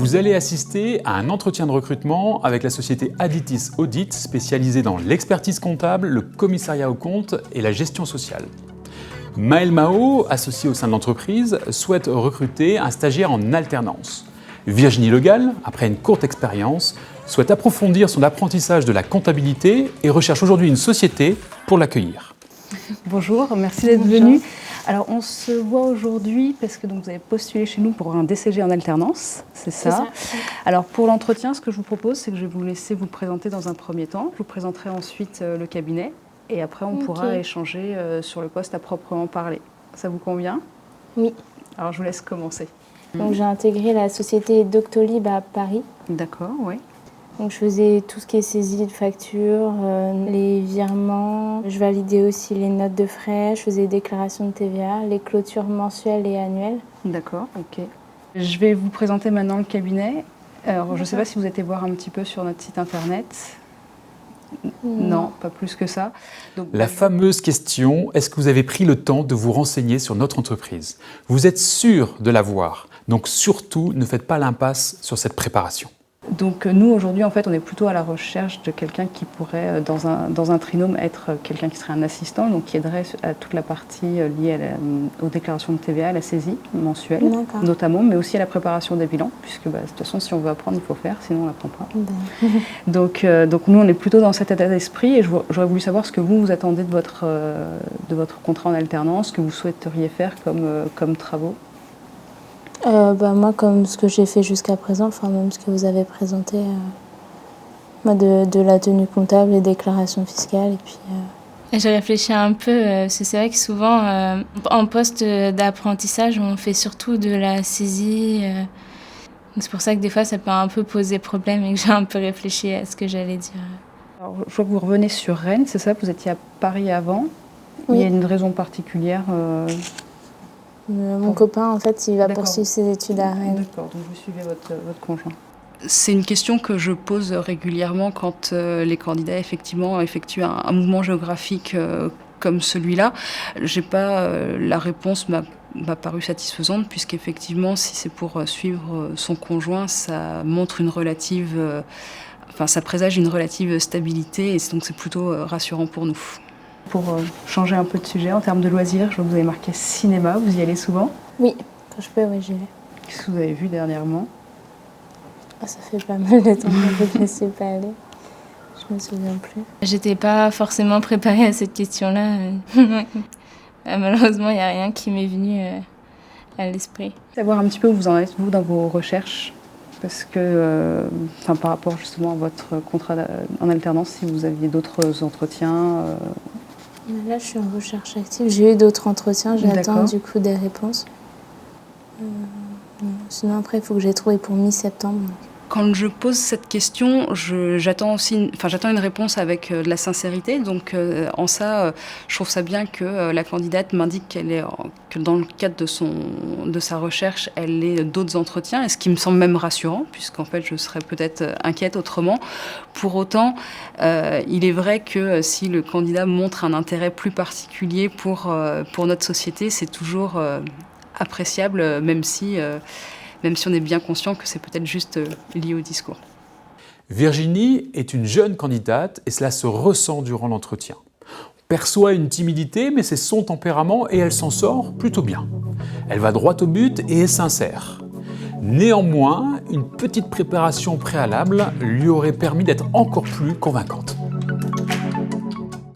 Vous allez assister à un entretien de recrutement avec la société Additis Audit, spécialisée dans l'expertise comptable, le commissariat aux comptes et la gestion sociale. Maël Mao, associé au sein de l'entreprise, souhaite recruter un stagiaire en alternance. Virginie Legal, après une courte expérience, souhaite approfondir son apprentissage de la comptabilité et recherche aujourd'hui une société pour l'accueillir. Bonjour, merci d'être venu. Alors on se voit aujourd'hui parce que donc, vous avez postulé chez nous pour un DCG en alternance, c'est ça. Alors pour l'entretien, ce que je vous propose, c'est que je vais vous laisser vous présenter dans un premier temps. Je vous présenterai ensuite le cabinet et après on pourra échanger sur le poste à proprement parler. Ça vous convient? Oui. Alors je vous laisse commencer. Donc j'ai intégré la société Doctolib à Paris. D'accord, oui. Donc je faisais tout ce qui est saisie de factures, les virements. Je validais aussi les notes de frais, je faisais les déclarations de TVA, les clôtures mensuelles et annuelles. D'accord, ok. Je vais vous présenter maintenant le cabinet. Alors je ne sais pas si vous êtes allé voir un petit peu sur notre site internet. Non, pas plus que ça. Donc, la fameuse question, est-ce que vous avez pris le temps de vous renseigner sur notre entreprise? Vous êtes sûr de l'avoir, donc surtout ne faites pas l'impasse sur cette préparation. Donc nous, aujourd'hui, en fait, on est plutôt à la recherche de quelqu'un qui pourrait, dans un trinôme, être quelqu'un qui serait un assistant, donc qui aiderait à toute la partie liée aux déclarations de TVA, à la saisie mensuelle, notamment, mais aussi à la préparation des bilans, puisque de toute façon, si on veut apprendre, il faut faire, sinon on n'apprend pas. Donc nous, on est plutôt dans cet état d'esprit, et j'aurais voulu savoir ce que vous attendez de votre contrat en alternance, ce que vous souhaiteriez faire comme travaux. Moi, comme ce que j'ai fait jusqu'à présent, enfin même ce que vous avez présenté, de la tenue comptable, les déclarations fiscales et puis... J'ai réfléchi un peu, parce que c'est vrai que souvent, en poste d'apprentissage, on fait surtout de la saisie. C'est pour ça que des fois, ça peut un peu poser problème et que j'ai un peu réfléchi à ce que j'allais dire. Alors, je vois que vous revenez sur Rennes, c'est ça? Vous étiez à Paris avant. Oui. Il y a une raison particulière Mon copain, en fait, il va poursuivre ses études à Rennes. D'accord, donc vous suivez votre conjoint. C'est une question que je pose régulièrement quand les candidats effectivement effectuent un mouvement géographique comme celui-là. J'ai pas la réponse m'a paru satisfaisante puisqu'effectivement, si c'est pour suivre son conjoint, ça montre une relative, ça présage une relative stabilité et donc c'est plutôt rassurant pour nous. Pour changer un peu de sujet, en termes de loisirs, je vois que vous avez marqué cinéma, vous y allez souvent? Oui, quand je peux, oui, j'y vais. Qu'est-ce que vous avez vu dernièrement? Ça fait pas mal de temps que je ne sais pas aller. Je me souviens plus. J'étais pas forcément préparée à cette question-là. Malheureusement, il n'y a rien qui m'est venu à l'esprit. Savoir un petit peu où vous en êtes, vous, dans vos recherches, parce que par rapport justement à votre contrat en alternance, si vous aviez d'autres entretiens... Là, je suis en recherche active. J'ai eu d'autres entretiens, j'attends du coup des réponses. Sinon, après, il faut que j'ai trouvé pour mi-septembre. Quand je pose cette question, j'attends une réponse avec de la sincérité. Donc, en ça, je trouve ça bien que la candidate m'indique que dans le cadre de sa recherche, elle ait d'autres entretiens, et ce qui me semble même rassurant, puisqu'en fait, je serais peut-être inquiète autrement. Pour autant, il est vrai que si le candidat montre un intérêt plus particulier pour notre société, c'est toujours appréciable, même si on est bien conscient que c'est peut-être juste lié au discours. Virginie est une jeune candidate et cela se ressent durant l'entretien. On perçoit une timidité, mais c'est son tempérament et elle s'en sort plutôt bien. Elle va droit au but et est sincère. Néanmoins, une petite préparation préalable lui aurait permis d'être encore plus convaincante.